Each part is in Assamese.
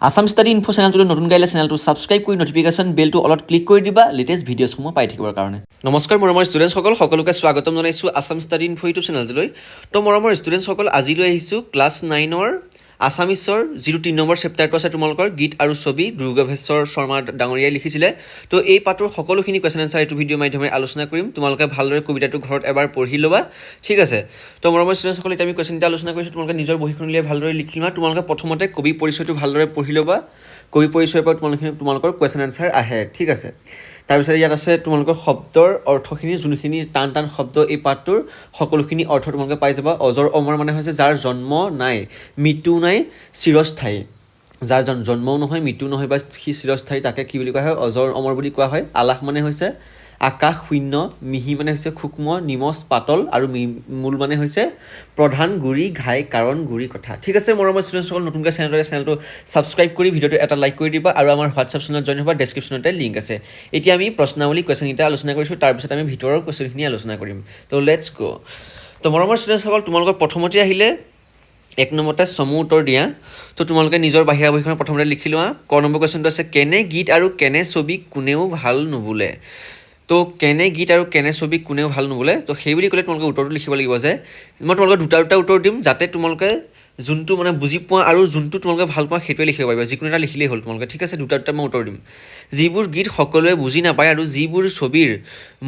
আসাম ষ্টাডি ইনফো চেনেলটোলৈ নতুন গাইলে চেনেলটো ছাবস্ক্ৰাইব কৰি নটিফিকেশ্যন বেলটো অলপ ক্লিক কৰি দিবা লেটেষ্ট ভিডিঅ'সমূহ পাই থাকিবৰ কাৰণে। নমস্কাৰ মৰমৰ ষ্টুডেণ্টসকল, সকলোকে স্বাগতম জনাইছোঁ আসাম ষ্টাডি ইনফো ইউটিউব চেনেলটোলৈ। তো মৰমৰ ষ্টুডেণ্টসকল, আজিলৈ আহিছোঁ ক্লাছ 9ৰ আছামিছৰ যিটো 3 নম্বৰ চেপ্টাৰটো আছে তোমালোকৰ গীত আৰু ছবি, দুৰ্গাভেশ্বৰ শৰ্মা ডাঙৰীয়াই লিখিছিলে। তো এই পাঠৰ সকলোখিনি কুৱেশ্যন এনচাৰ এইটো ভিডিঅ'ৰ মাধ্যমেৰে আলোচনা কৰিম। তোমালোকে ভালদৰে কবিতাটো ঘৰত এবাৰ পঢ়ি ল'বা, ঠিক আছে। তো মৰমৰ ষ্টুডেণ্টসকল, এতিয়া আমি কুৱেশ্যন এটা আলোচনা কৰিছোঁ। তোমালোকে নিজৰ বহীখন উলিয়াই ভালদৰে লিখি লোৱা। তোমালোকে প্ৰথমতে কবি পৰিচয়টো ভালদৰে পঢ়ি ল'বা। কবি পৰিচয়ৰ পৰা তোমালোকৰ কুৱেশ্যন এনচাৰ আহে, ঠিক আছে। তাৰপিছত ইয়াত আছে তোমালোকৰ শব্দৰ অৰ্থখিনি, যোনখিনি টান টান শব্দ এই পাঠটোৰ সকলোখিনি অৰ্থ তোমালোকে পাই যাবা। অজৰ অমৰ মানে হৈছে যাৰ জন্ম নাই, মৃত্যু নাই, চিৰস্থায়ী। যাৰ জন্মও নহয়, মৃত্যু নহয় বা সি চিৰস্থায়ী, তাকে কি বুলি কোৱা হয়? অজৰ অমৰ বুলি কোৱা হয়। আলাস মানে হৈছে আকাশ শূন্য, মিহি মানে হৈছে সূক্ষ্ম, নিমজ পাতল, আৰু মূল মানে হৈছে প্ৰধান, গুৰি ঘাই কাৰণ, গুৰি কথা, ঠিক আছে। মৰমৰ ষ্টুডেণ্টসকল, নতুনকৈ চেনেলটো ছাবস্ক্ৰাইব কৰি ভিডিঅ'টো এটা লাইক কৰি দিবা আৰু আমাৰ হোৱাটছআপ চেনেলত জইন হ'বা, ডেছক্ৰিপশ্যনতে লিংক আছে। এতিয়া আমি প্ৰশ্নাৱলী কুৱেশ্যনকেইটা আলোচনা কৰিছোঁ, তাৰপিছত আমি ভিতৰৰ কুৱেশ্যনখিনি আলোচনা কৰিম। তো লেটছ গ'। তো মৰমৰ ষ্টুডেণ্টসকল, তোমালোকৰ প্ৰথমতে আহিলে 1 নম্বৰতে চমু উত্তৰ দিয়া। তো তোমালোকে নিজৰ বাহিৰা বহীখনত প্ৰথমতে লিখি লোৱা। ক নম্বৰ কুৱেশ্যনটো আছে কেনে গীত আৰু কেনে ছবি কোনেও ভাল নুবুলে। তো কেনে গীত আৰু কেনে ছবি কোনেও ভাল নুবুলে। তো সেই বুলি ক'লে তোমালোকে উত্তৰটো লিখিব লাগিব যে মই তোমালোকে দুটা উত্তৰ দিম, যাতে তোমালোকে যোনটো মানে বুজি পোৱা আৰু যোনটো তোমালোকে ভাল পোৱা সেইটোৱে লিখিব পাৰিবা। যিকোনো এটা লিখিলেই হ'ল তোমালোকে, ঠিক আছে। দুটা মই উত্তৰ দিম। যিবোৰ গীত সকলোৱে বুজি নাপায় আৰু যিবোৰ ছবিৰ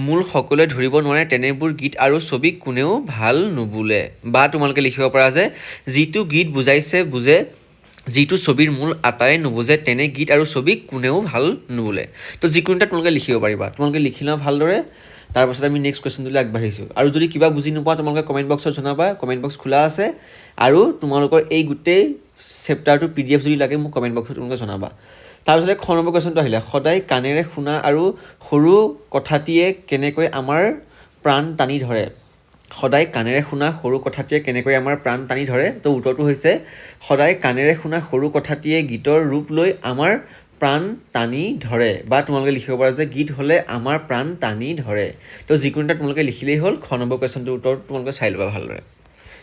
মূল সকলোৱে ধৰিব নোৱাৰে, তেনেবোৰ গীত আৰু ছবি কোনেও ভাল নুবুলে। বা তোমালোকে লিখিব পাৰা যে যিটো গীত বুজাইছে বুজে, যিটো ছবিৰ মূল আটাই নুবুজে, তেনে গীত আৰু ছবি কোনেও ভাল নুবুলে। তো যিকোনো এটা তোমালোকে লিখিব পাৰিবা। তোমালোকে লিখি লোৱা ভালদৰে। তাৰপাছত আমি নেক্সট কুৱেশ্যনটোলৈ আগবাঢ়িছোঁ। আৰু যদি কিবা বুজি নোপোৱা তোমালোকে কমেণ্ট বক্সত জনাবা, কমেণ্ট বক্স খোলা আছে। আৰু তোমালোকৰ এই গোটেই চেপ্টাৰটো PDF যদি লাগে মোক কমেণ্ট বক্সত তোমালোকে জনাবা। তাৰপিছতে খ নম্বৰ কুৱেশ্যনটো আহিলে সদায় কাণেৰে শুনা আৰু সৰু কথাটিয়ে কেনেকৈ আমাৰ প্ৰাণ টানি ধৰে। সদায় কাণেৰে শুনা সৰু কথাটিয়ে কেনেকৈ আমাৰ প্ৰাণ টানি ধৰে। তো উত্তৰটো হৈছে সদায় কাণেৰে শুনা সৰু কথাটিয়ে গীতৰ ৰূপ লৈ আমাৰ প্ৰাণ টানি ধৰে। বা তোমালোকে লিখিব পাৰা যে গীত হ'লে আমাৰ প্ৰাণ টানি ধৰে। তো যিকোনো এটা তোমালোকে লিখিলেই হ'ল। খ নম্বৰ কুৱেশ্যনটোৰ উত্তৰটো তোমালোকে চাই ল'বা ভালদৰে,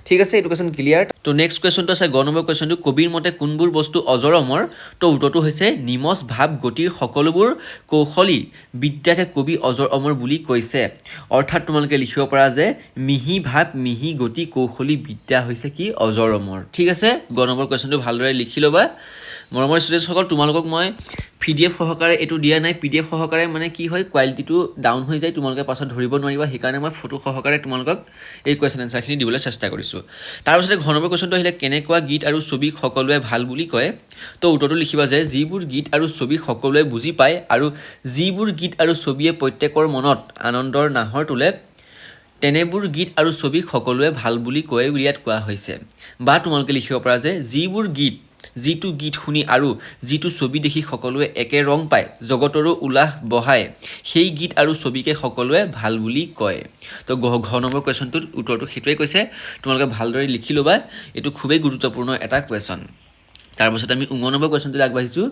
ঠিক আছে। এইটো কুৱেশ্যন ক্লিয়াৰ। তো নেক্সট কুৱেশ্যনটো আছে গ নম্বৰ কুৱেশ্যনটো কবিৰ মতে কোনবোৰ বস্তু অজৰ অমৰ। তো উত্তৰটো হৈছে নিমজ ভাৱ গতিৰ সকলোবোৰ কৌশলী বিদ্যাকে কবি অজৰ অমৰ বুলি কৈছে। অৰ্থাৎ তোমালোকে লিখিব পাৰা যে মিহি ভাৱ, মিহি গতি, কৌশলী বিদ্যা হৈছে কি? অজৰ অমৰ, ঠিক আছে। গ নম্বৰ কুৱেশ্যনটো ভালদৰে লিখি ল'বা। মৰমৰ ষ্টুডেণ্টসকল, তোমালোকক মই PDF সহকাৰে এইটো দিয়া নাই। PDF সহকাৰে মানে কি হয়, কোৱালিটিটো ডাউন হৈ যায়, তোমালোকে পাছত ধৰিব নোৱাৰিবা। সেইকাৰণে মই ফটো সহকাৰে তোমালোকক এই কুৱেশ্যন এনচাৰখিনি দিবলৈ চেষ্টা কৰিছোঁ। তাৰপিছতে ঘ নম্বৰ কুৱেশ্যনটো আহিলে কেনেকুৱা গীত আৰু ছবি সকলোৱে ভাল বুলি কয়। তো উত্তৰটো লিখিবা যে যিবোৰ গীত আৰু ছবি সকলোৱে বুজি পায় আৰু যিবোৰ গীত আৰু ছবিয়ে প্ৰত্যেকৰ মনত আনন্দৰ নাহৰ তোলে, তেনেবোৰ গীত আৰু ছবি সকলোৱে ভাল বুলি কয় বুলি ইয়াত কোৱা হৈছে। বা তোমালোকে লিখিব পাৰা যে যিটো গীত শুনি আৰু যিটো ছবি দেখি সকলোৱে একে ৰং পায়, জগতৰো উলাহ বঢ়ায়, সেই গীত আৰু ছবিকে সকলোৱে ভাল বুলি কয়। তো ঘ নম্বৰ কুৱেশ্যনটোত উত্তৰটো সেইটোৱে কৈছে। তোমালোকে ভালদৰে লিখি ল'বা। এইটো খুবেই গুৰুত্বপূৰ্ণ এটা কুৱেশ্যন। তাৰপাছত আমি নম্বৰ কুৱেশ্যনটোলৈ আগবাঢ়িছোঁ।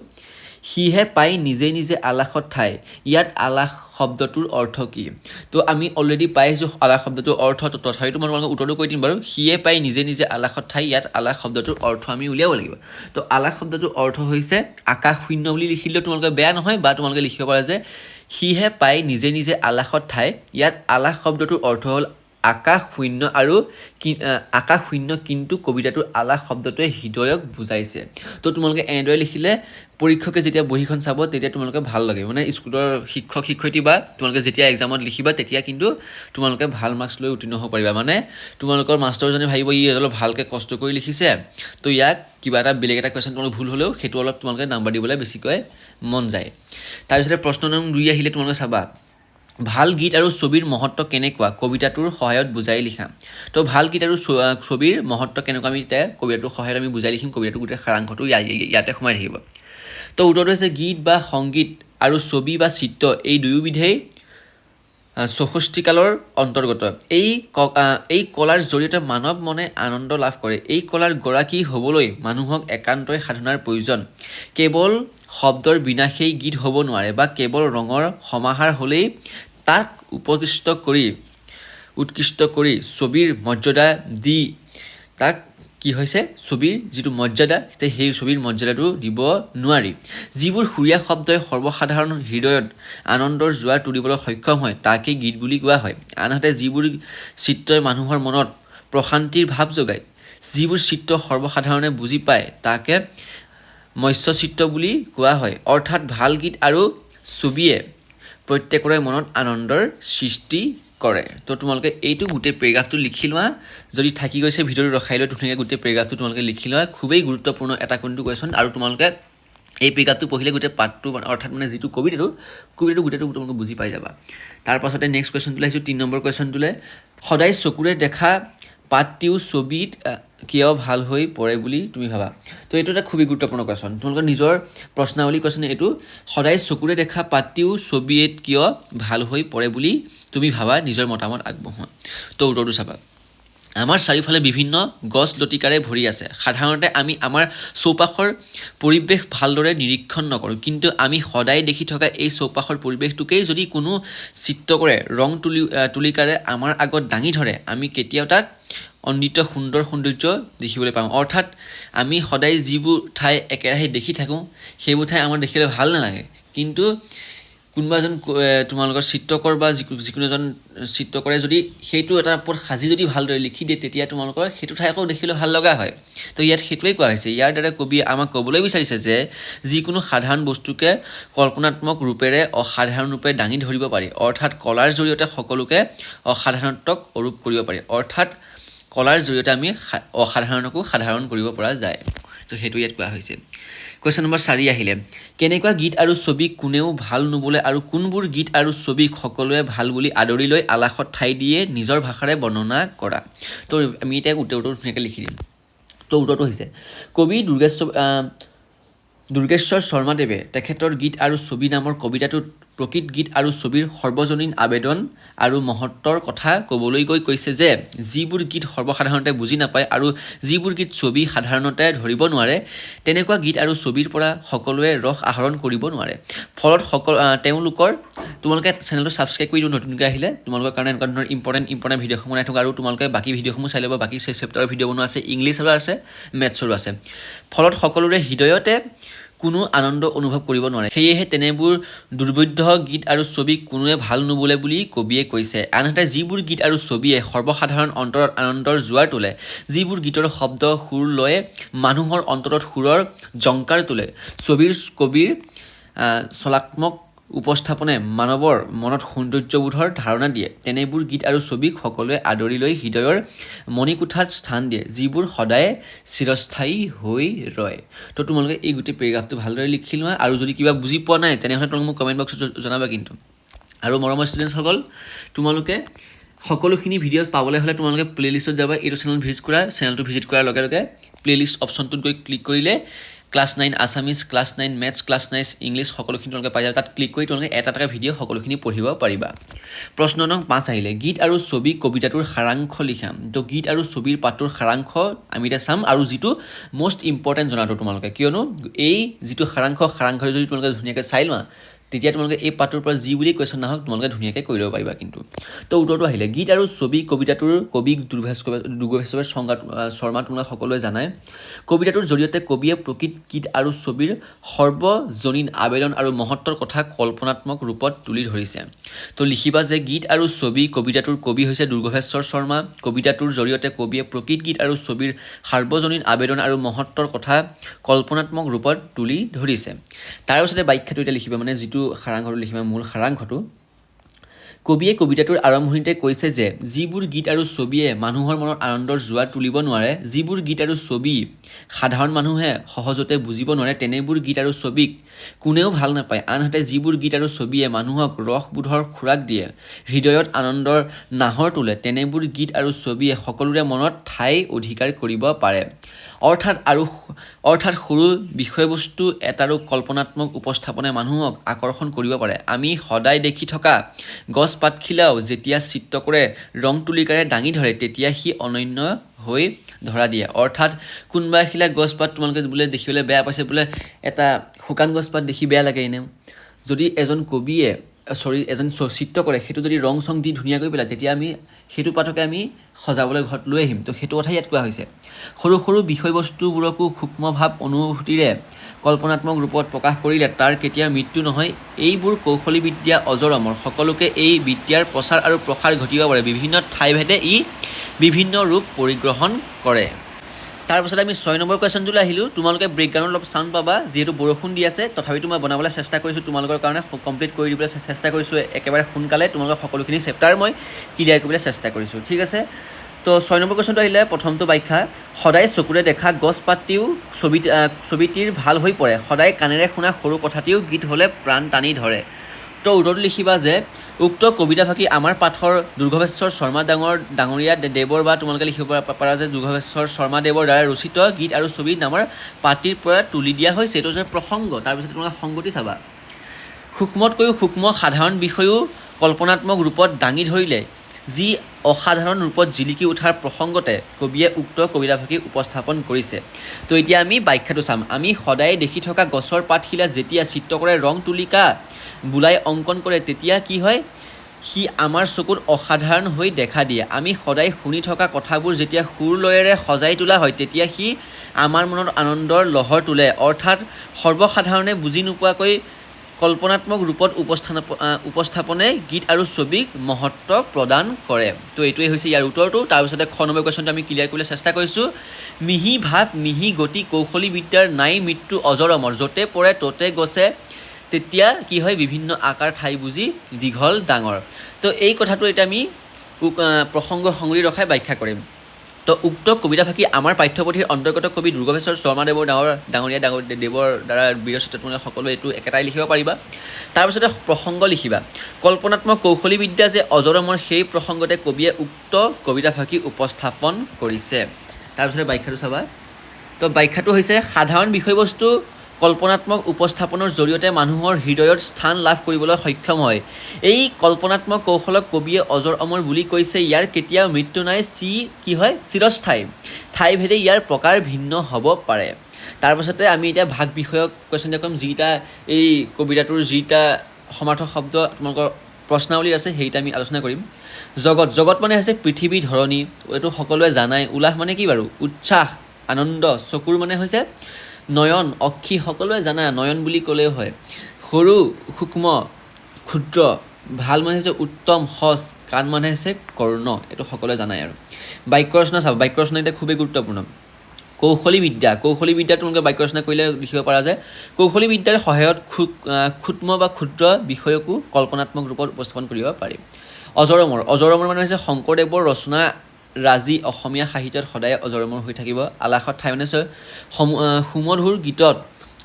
সিহে পাই নিজে নিজে আলাসত ঠাই, ইয়াত আলাস শব্দটোৰ অৰ্থ কি? তো আমি অলৰেডি পাই আহিছোঁ আলাস শব্দটোৰ অৰ্থ। তথাপিতো মই তোমালোকক উত্তৰটো কৈ দিম বাৰু। সিয়ে পাই নিজে নিজে আলাসত ঠাই, ইয়াত আলাস শব্দটোৰ অৰ্থ আমি উলিয়াব লাগিব। তো আলাস শব্দটোৰ অৰ্থ হৈছে আকাশ শূন্য বুলি লিখিলেও তোমালোকে বেয়া নহয়। বা তোমালোকে লিখিব পাৰা যে সিহে পাই নিজে নিজে আলাসত ঠাই, ইয়াত আলাস শব্দটোৰ অৰ্থ হ'ল আকাশ শূন্য আৰু আকাশ শূন্য, কিন্তু কবিতাটোৰ আলাস শব্দটোৱে হৃদয়ক বুজাইছে। তো তোমালোকে এনেদৰে লিখিলে পৰীক্ষকে যেতিয়া বহীখন চাব তেতিয়া তোমালোকে ভাল লাগে, মানে স্কুলৰ শিক্ষক শিক্ষয়িত্ৰী বা তোমালোকে যেতিয়া এক্সামত লিখিবা তেতিয়া কিন্তু তোমালোকে ভাল মাৰ্কছ লৈ উত্তীৰ্ণ হ'ব পাৰিবা। মানে তোমালোকৰ মাষ্টৰজনে ভাবিব ই অলপ ভালকৈ কষ্ট কৰি লিখিছে, তো ইয়াক কিবা এটা বেলেগ এটা কুৱেশ্যন তোমালোকে ভুল হ'লেও সেইটো অলপ তোমালোকে নাম্বাৰ দিবলৈ বেছিকৈ মন যায়। তাৰপিছতে প্ৰশ্ন নম্বৰ 2 আহিলে তোমালোকে চাবা ভাল গীত আৰু ছবিৰ মহত্ব কেনেকুৱা, কবিতাটোৰ সহায়ত বুজাই লিখা। তো ভাল গীত আৰু ছবিৰ মহত্ব কেনেকুৱা আমি এতিয়া কবিতাটোৰ সহায়ত আমি বুজাই লিখিম। কবিতাটোৰ গোটেই সাৰাংশটো ইয়াতে সোমাই থাকিব। তো উত্তৰটো হৈছে গীত বা সংগীত আৰু ছবি বা চিত্ৰ এই দুয়োবিধেই 64 কালৰ অন্তৰ্গত। এই কলাৰ জৰিয়তে মানৱ মনে আনন্দ লাভ কৰে। এই কলাৰ গৰাকী হ'বলৈ মানুহক একান্তই সাধনাৰ প্ৰয়োজন। কেৱল শব্দৰ বিনা সেই গীত হ'ব নোৱাৰে, বা কেৱল ৰঙৰ সমাহাৰ হ'লেই তাক উৎকৃষ্ট কৰি ছবিৰ মৰ্যাদা দি তাক কি হৈছে ছবিৰ যিটো মৰ্যাদা সেই ছবিৰ মৰ্যাদাটো দিব নোৱাৰি যিবোৰ সুৰীয়া শব্দই সৰ্বসাধাৰণ হৃদয়ত আনন্দৰ জোৱাৰ তুলিবলৈ সক্ষম হয় তাকেই গীত বুলি কোৱা হয় আনহাতে যিবোৰ চিত্ৰই মানুহৰ মনত প্ৰশান্তিৰ ভাৱ যোগায় যিবোৰ চিত্ৰ সৰ্বসাধাৰণে বুজি পায় তাকে মৎস্যচিত্ৰ বুলি কোৱা হয় অৰ্থাৎ ভাল গীত আৰু ছবিয়ে প্ৰত্যেকৰে মনত আনন্দৰ সৃষ্টি কৰে তো তোমালোকে এইটো গোটেই পেৰাগ্ৰাফটো লিখি লোৱা যদি থাকি গৈছে ভিডিঅ'টো ৰখাই লৈ ধুনীয়াকৈ গোটেই পেৰাগ্ৰাফটো তোমালোকে লিখি লোৱা খুবেই গুৰুত্বপূৰ্ণ এটা কোনটো কুৱেশ্যন আৰু তোমালোকে এই পেৰাগ্ৰাফটো পঢ়িলে গোটেই পাৰ্টটো অৰ্থাৎ মানে যিটো কবিতাটো গোটেইটো তোমালোকে বুজি পাই যাবা তাৰ পাছতে নেক্সট কুৱেশ্যনটোলৈ আহিছোঁ 3 নম্বৰ কুৱেশ্যনটোলৈ সদায় চকুৰে দেখা পাতটিও ছবিত কিয় ভাল হৈ পৰে বুলি তুমি ভাবা তো এইটো এটা খুবেই গুৰুত্বপূৰ্ণ কুৱেশ্যন তোমালোকৰ নিজৰ প্ৰশ্নাৱলী কুৱেশ্যন এইটো সদায় চকুৰে দেখা পাতটিও ছবিত কিয় ভাল হৈ পৰে বুলি তুমি ভাবা নিজৰ মতামত আগবঢ়োৱা তো উত্তৰটো চাবা আমাৰ চাৰিওফালে বিভিন্ন গছ লতিকাৰে ভৰি আছে সাধাৰণতে আমি আমাৰ চৌপাশৰ পৰিৱেশ ভালদৰে নিৰীক্ষণ নকৰোঁ কিন্তু আমি সদায় দেখি থকা এই চৌপাশৰ পৰিৱেশটোকেই যদি কোনো চিত্ৰকৰে ৰং তুলিকাৰে আমাৰ আগত দাঙি ধৰে আমি কেতিয়াও তাক অনৃত সুন্দৰ সৌন্দৰ্য দেখিবলৈ পাওঁ অৰ্থাৎ আমি সদায় যিবোৰ ঠাই একেৰাহে দেখি থাকোঁ সেইবোৰ ঠাই আমাৰ দেখিলে ভাল নালাগে কিন্তু কোনোবা এজন তোমালোকৰ চিত্ৰকৰ বা যিকোনো এজন চিত্ৰকৰে যদি সেইটো এটাৰ ওপৰত সাজি যদি ভালদৰে লিখি দিয়ে তেতিয়া তোমালোকৰ সেইটো ঠাই আকৌ দেখিবলৈ ভাল লগা হয় তো ইয়াত সেইটোৱেই কোৱা হৈছে ইয়াৰ দ্বাৰা কবিয়ে আমাক ক'বলৈ বিচাৰিছে যে যিকোনো সাধাৰণ বস্তুকে কল্পনাত্মক ৰূপেৰে অসাধাৰণ ৰূপে দাঙি ধৰিব পাৰি অৰ্থাৎ কলাৰ জৰিয়তে সকলোকে অসাধাৰণত্বক অৰূপ কৰিব পাৰি অৰ্থাৎ কলাৰ জৰিয়তে আমি অসাধাৰণকো সাধাৰণ কৰিব পৰা যায় তো সেইটো ইয়াত কোৱা হৈছে কুৱেশ্যন নম্বৰ 4 আহিলে কেনেকুৱা গীত আৰু ছবি কোনেও ভাল নুবোলে আৰু কোনবোৰ গীত আৰু ছবিক সকলোৱে ভাল বুলি আদৰি লৈ আলাসত ঠাই দিয়ে নিজৰ ভাষাৰে বৰ্ণনা কৰা তো আমি এতিয়া উত্তৰটো ধুনীয়াকৈ লিখি দিম তো উত্তৰটো হৈছে কবি দুৰ্গেশ্বৰ শৰ্মাদেৱে তেখেতৰ গীত আৰু ছবি নামৰ কবিতাটোত প্ৰকৃত গীত আৰু ছবিৰ সৰ্বজনীন আবেদন আৰু মহত্বৰ কথা ক'বলৈ গৈ কৈছে যে যিবোৰ গীত সৰ্বসাধাৰণতে বুজি নাপায় আৰু যিবোৰ গীত ছবি সাধাৰণতে ধৰিব নোৱাৰে তেনেকুৱা গীত আৰু ছবিৰ পৰা সকলোৱে ৰস আহৰণ কৰিব নোৱাৰে ফলত তেওঁলোকৰ তোমালোকে চেনেলটো ছাবস্ক্ৰাইব কৰি দিওঁ নতুনকৈ আহিলে তোমালোকৰ কাৰণে এনেকুৱা ধৰণৰ ইম্পৰ্টেণ্ট ভিডিঅ'সমূহ বনাই থকা আৰু তোমালোকে বাকী ভিডিঅ'সমূহ চাই ল'ব বাকী চেপ্টাৰৰ ভিডিঅ' বনোৱা আছে ইংলিছৰো আছে মেথছৰো আছে ফলত সকলোৰে হৃদয়তে কোনো আনন্দ অনুভৱ কৰিব নোৱাৰে সেয়েহে তেনেবোৰ দুৰ্বোধ্য গীত আৰু ছবি কোনোৱে ভাল নুবোলে বুলি কবিয়ে কৈছে আনহাতে যিবোৰ গীত আৰু ছবিয়ে সৰ্বসাধাৰণ অন্তৰত আনন্দৰ জোৱাৰ তোলে যিবোৰ গীতৰ শব্দ সুৰ লয়ে মানুহৰ অন্তৰত সুৰৰ জংকাৰ তোলে কবিৰ চলাত্মক উপস্থাপনে মানৱৰ মনত সৌন্দৰ্যবোধৰ ধাৰণা দিয়ে তেনেবোৰ গীত আৰু ছবিক সকলোৱে আদৰি লৈ হৃদয়ৰ মণিকোঠাত স্থান দিয়ে যিবোৰ সদায় চিৰস্থায়ী হৈ ৰয় তো তোমালোকে এই গোটেই পেৰাগ্ৰাফটো ভালদৰে লিখি লোৱা আৰু যদি কিবা বুজি পোৱা নাই তেনেহ'লে তোমালোকে মোক কমেণ্ট বক্সত জনাবা কিন্তু আৰু মৰমৰ ষ্টুডেণ্টসকল তোমালোকে সকলোখিনি ভিডিঅ' পাবলৈ হ'লে তোমালোকে প্লে'লিষ্টত যাবা এইটো চেনেলটো ভিজিট কৰাৰ লগে লগে প্লে'লিষ্ট অপশ্যনটোত গৈ ক্লিক কৰিলে class 9 Assamese class 9 maths class 9 English সকলোখিনি তোমালোকে পাই যাবা তাত ক্লিক কৰি তোমালোকে এটা ভিডিঅ' সকলোখিনি পঢ়িব পাৰিবা প্ৰশ্ন নং 5 আহিলে গীত আৰু ছবি কবিতাটোৰ সাৰাংশ লিখা তো গীত আৰু ছবিৰ পাঠটোৰ সাৰাংশ আমি এতিয়া চাম আৰু যিটো মষ্ট ইম্পৰ্টেণ্ট জনাটো তোমালোকে কিয়নো এই যিটো সাৰাংশ যদি তোমালোকে ধুনীয়াকৈ চাই লোৱা তেতিয়া তোমালোকে এই পাঠটোৰ পৰা যি বুলি কুৱেশ্যন নাহক তোমালোকে ধুনীয়াকৈ কৰি ল'ব পাৰিবা কিন্তু তো উত্তৰটো আহিলে গীত আৰু ছবি কবিতাটোৰ কবি দুৰ্গেশ্বৰ শৰ্মা তোমালোকে সকলোৱে জানাই কবিতাটোৰ জৰিয়তে কবিয়ে প্ৰকৃত গীত আৰু ছবিৰ সৰ্বজনীন আবেদন আৰু মহত্বৰ কথা কল্পনাত্মক ৰূপত তুলি ধৰিছে তো লিখিবা যে গীত আৰু ছবি কবিতাটোৰ কবি হৈছে দুৰ্গেশ্বৰ শৰ্মা কবিতাটোৰ জৰিয়তে কবিয়ে প্ৰকৃত গীত আৰু ছবিৰ সাৰ্বজনীন আবেদন আৰু মহত্বৰ কথা কল্পনাত্মক ৰূপত তুলি ধৰিছে তাৰ পিছতে ব্যাখ্যাটো এতিয়া লিখিবা মানে যিটো সাৰাংশটো লিখিবা মূল সাৰাংশটো কবিয়ে কবিতাটোৰ আৰম্ভণিতে কৈছে যে যিবোৰ গীত আৰু ছবিয়ে মানুহৰ মনত আনন্দৰ জোৱাৰ তুলিব নোৱাৰে যিবোৰ গীত আৰু ছবি সাধাৰণ মানুহে সহজতে বুজিব নোৱাৰে তেনেবোৰ গীত আৰু ছবিক কোনেও ভাল নাপায় আনহাতে যিবোৰ গীত আৰু ছবিয়ে মানুহক ৰসবোধৰ খোৰাক দিয়ে হৃদয়ত আনন্দৰ নাহৰ তোলে তেনেবোৰ গীত আৰু ছবিয়ে সকলোৰে মনত ঠাই অধিকাৰ কৰিব পাৰে অৰ্থাৎ সৰু বিষয়বস্তু এটাৰো কল্পনাত্মক উপস্থাপনে মানুহক আকৰ্ষণ কৰিব পাৰে আমি সদায় দেখি থকা গছ পাতখিলাও যেতিয়া চিত্ৰকৰে ৰং তুলিকাৰে দাঙি ধৰে তেতিয়া সি অনন্য হৈ ধৰা দিয়ে অৰ্থাৎ কোনোবা এখিলা গছপাত তোমালোকে বোলে দেখিবলৈ বেয়া পাইছে বোলে এটা শুকান গছপাত দেখি বেয়া লাগে এনেও যদি এজন কবিয়ে এজন চিত্ৰ কৰে সেইটো যদি ৰং চং দি ধুনীয়াকৈ পেলাই তেতিয়া আমি সেইটো পাঠকে আমি সজাবলৈ ঘৰত লৈ আহিম। তো সেইটো কথাই ইয়াত কোৱা হৈছে। সৰু সৰু বিষয়বস্তুবোৰকো সূক্ষ্ম ভাৱ অনুভূতিৰে কল্পনাত্মক ৰূপত প্ৰকাশ কৰিলে তাৰ কেতিয়াও মৃত্যু নহয়। এইবোৰ কৌশলী বিদ্যা অজৰ অমৰ। সকলোকে এই বিদ্যাৰ প্ৰচাৰ আৰু প্ৰসাৰ ঘটিব পাৰে। বিভিন্ন ঠাইভেদে ই বিভিন্ন ৰূপ পৰিগ্ৰহণ কৰে। তাৰপাছত আমি 6 নম্বৰ কুৱেশ্যনটোলৈ আহিলোঁ। তোমালোকে ব্ৰেকগ্ৰাউণ্ড অলপ চাউণ্ড পাবা, যিহেতু বৰষুণ দি আছে তথাপিতো মই বনাবলৈ চেষ্টা কৰিছোঁ তোমালোকৰ কাৰণে, কমপ্লিট কৰি দিবলৈ চেষ্টা কৰিছোঁ একেবাৰে সোনকালে। তোমালোকৰ সকলোখিনি চেপ্টাৰ মই ক্লিয়াৰ কৰিবলৈ চেষ্টা কৰিছোঁ, ঠিক আছে। তো 6 নম্বৰ কুৱেশ্যনটো আহিলে প্ৰথমটো ব্যাখ্যা। সদায় চকুৰে দেখা গছ পাতিও ছবিটিৰ ভাল হৈ পৰে। সদায় কাণেৰে শুনা সৰু কথাটিও গীত হ'লে প্ৰাণ টানি ধৰে। তো উত্তৰটো লিখিবা যে উক্ত কবিতাফাঁকি আমাৰ পাঠৰ দুৰ্গেশ্বৰ শৰ্মা ডাঙৰীয়া দেৱৰ, বা তোমালোকে লিখিব পাৰা যে দুৰ্গেশ্বৰ শৰ্মা দেৱৰ দ্বাৰা ৰচিত গীত আৰু ছবি নামৰ পাতিৰ পৰা তুলি দিয়া হৈছে। এইটো যে প্ৰসংগ, তাৰপিছত তোমালোকে সংগতি চাবা। সূক্ষ্মতকৈও সূক্ষ্ম সাধাৰণ বিষয়ো কল্পনাত্মক ৰূপত দাঙি ধৰিলে যি অসাধাৰণ ৰূপত জিলিকি উঠাৰ প্ৰসংগতে কবিয়ে উক্ত কবিতাফাঁকি উপস্থাপন কৰিছে। তো এতিয়া আমি ব্যাখ্যাটো চাম। আমি সদায় দেখি থকা গছৰ পাতখিলা যেতিয়া চিত্ৰকৰে ৰং তুলিকা বোলাই অংকন কৰে তেতিয়া কি হয়, সি আমাৰ চকুত অসাধাৰণ হৈ দেখা দিয়ে। আমি সদায় শুনি থকা কথাবোৰ যেতিয়া সুৰ লয়েৰে সজাই তোলা হয় তেতিয়া সি আমাৰ মনত আনন্দৰ লহৰ তোলে। অৰ্থাৎ সৰ্বসাধাৰণে বুজি নোপোৱাকৈ কল্পনাত্মক ৰূপত উপস্থাপনে গীত আৰু ছবিক মহত্ব প্ৰদান কৰে। তো এইটোৱে হৈছে ইয়াৰ উত্তৰটো। তাৰপিছতে 6 নম্বৰ কুৱেশ্যনটো আমি ক্লিয়াৰ কৰিবলৈ চেষ্টা কৰিছোঁ। মিহি ভাৱ মিহি গতি কৌশলী বিদ্যাৰ নাই মৃত্যু অজৰ অমৰ। য'তে পৰে ত'তে গছে তেতিয়া কি হয়, বিভিন্ন আকাৰ ঠাই বুজি দীঘল ডাঙৰ। তো এই কথাটো এতিয়া আমি প্ৰসংগ সংগতি ৰখাই ব্যাখ্যা কৰিম। তো উক্ত কবিতাফাঁকি আমাৰ পাঠ্যপুথিৰ অন্তৰ্গত কবি দুৰ্গেশ্বৰ শৰ্মা দেৱৰ ডাঙৰীয়া দেৱৰ দ্বাৰা বিৰচিত। তোমালোকে সকলোৱে এইটো একেটাই লিখিব পাৰিবা। তাৰপিছতে প্ৰসংগ লিখিবা। কল্পনাত্মক কৌশলী বিদ্যা যে অজৰ অমৰ সেই প্ৰসংগতে কবিয়ে উক্ত কবিতাফাঁকি উপস্থাপন কৰিছে। তাৰপিছতে ব্যাখ্যাটো চাবা। তো ব্যাখ্যাটো হৈছে সাধাৰণ বিষয়বস্তু কল্পনাত্মক উপস্থাপনৰ জৰিয়তে মানুহৰ হৃদয়ত স্থান লাভ কৰিবলৈ সক্ষম হয়। এই কল্পনাত্মক কৌশলক কবিয়ে অজৰ অমৰ বুলি কৈছে। ইয়াৰ কেতিয়াও মৃত্যু নাই, কি হয়, চিৰস্থায়ী। ঠাইভেদে ইয়াৰ প্ৰকাৰ ভিন্ন হ'ব পাৰে। তাৰপাছতে আমি এতিয়া ভাগ বিষয়ক কুৱেশ্যন ক'ম, যিটা এই কবিতাটোৰ যিটা সমাৰ্থক শব্দ তোমালোকৰ প্ৰশ্নাৱলীত আছে সেইটা আমি আলোচনা কৰিম। জগত মানে হৈছে পৃথিৱী ধৰণী, এইটো সকলোৱে জানাই। উল্লাস মানে কি বাৰু, উৎসাহ আনন্দ। চকুৰ মানে হৈছে নয়ন অক্ষী, সকলোৱে জানা নয়ন বুলি ক'লেও হয়। সৰু সূক্ষ্ম ক্ষুদ্ৰ। ভাল মানে হৈছে উত্তম সজ। কাণ মানে হৈছে কৰ্ণ, এইটো সকলোৱে জানাই আৰু। বাক্য ৰচনা চাব। বাক্য ৰচনা এতিয়া খুবেই গুৰুত্বপূৰ্ণ। কৌশলী বিদ্যা তোমালোকে বাক্য ৰচনা কৰিলে লিখিব পাৰা যে কৌশলী বিদ্যাৰ সহায়ত সূক্ষ্ম বা ক্ষুদ্ৰ বিষয়কো কল্পনাত্মক ৰূপত উপস্থাপন কৰিব পাৰি। অজৰ অমৰ মানে হৈছে শংকৰদেৱৰ ৰচনা ৰাজি অসমীয়া সাহিত্যত সদায় অজৰ অমৰ হৈ থাকিব। আলাসত ঠাই মানে সুমধুৰ গীতত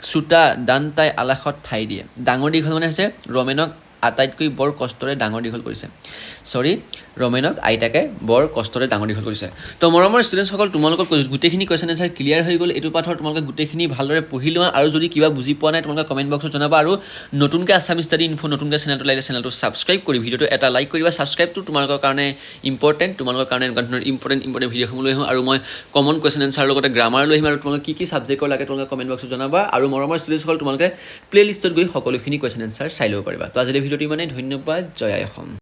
শ্ৰোতা দান্তাই আলাসত ঠাই দিয়ে। ডাঙৰ দীঘল মানে হৈছে ৰমেনক আটাইতকৈ বৰ কষ্টৰে ডাঙৰ দীঘল কৰিছে। ৰমেনক আইতাকে বৰ কষ্টৰে ডাঙৰ দীঘল কৰিছে। তো মৰমৰ ষ্টুডেণ্টসকল, তোমালোকৰ গোটেইখিনি কুৱেশ্যন এনচাৰ ক্লিয়াৰ হৈ গ'ল। এইটো পাঠৰ তোমালোকে গোটেইখিনি ভালদৰে পঢ়ি লোৱা, আৰু যদি কিবা বুজি পোৱা নাই তোমালোকে কমেণ্ট বক্সত জনাবা। আৰু নতুনকৈ আছামিজ ষ্টাডি ইনফো নতুনকৈ চেনেলটো লাগিলে চেনেলটো ছাবস্ক্ৰাইব কৰি ভিডিঅ'টো এটা লাইক কৰিবা। ছাবস্ক্ৰাইবটো তোমালোকৰ কাৰণে ইম্পৰ্টেণ্ট। তোমালোকৰ কাৰণে এনেকুৱা ধৰণৰ ইম্পৰ্টেণ্ট ভিডিঅ'সমূহ লৈ আহিম, আৰু মই কমন কুৱেশ্যন এনচাৰৰ লগতে গ্ৰামাৰ লৈ আহিম। আৰু তোমালোকে কি ছাবজেক্টৰ লাগে তোমালোকে কমেণ্ট বক্সত জনাবা। আৰু মৰমৰ ষ্টুডেণ্টসকল, তোমালোকে প্লে'লিষ্টত গৈ সকলোখিনি কুৱেশ্যন এনচাৰ চাই ল'ব পাৰিবা। তো আজিলৈ ভিডিঅ'টো ইমানেই। ধন্যবাদ। জয় আই অসম।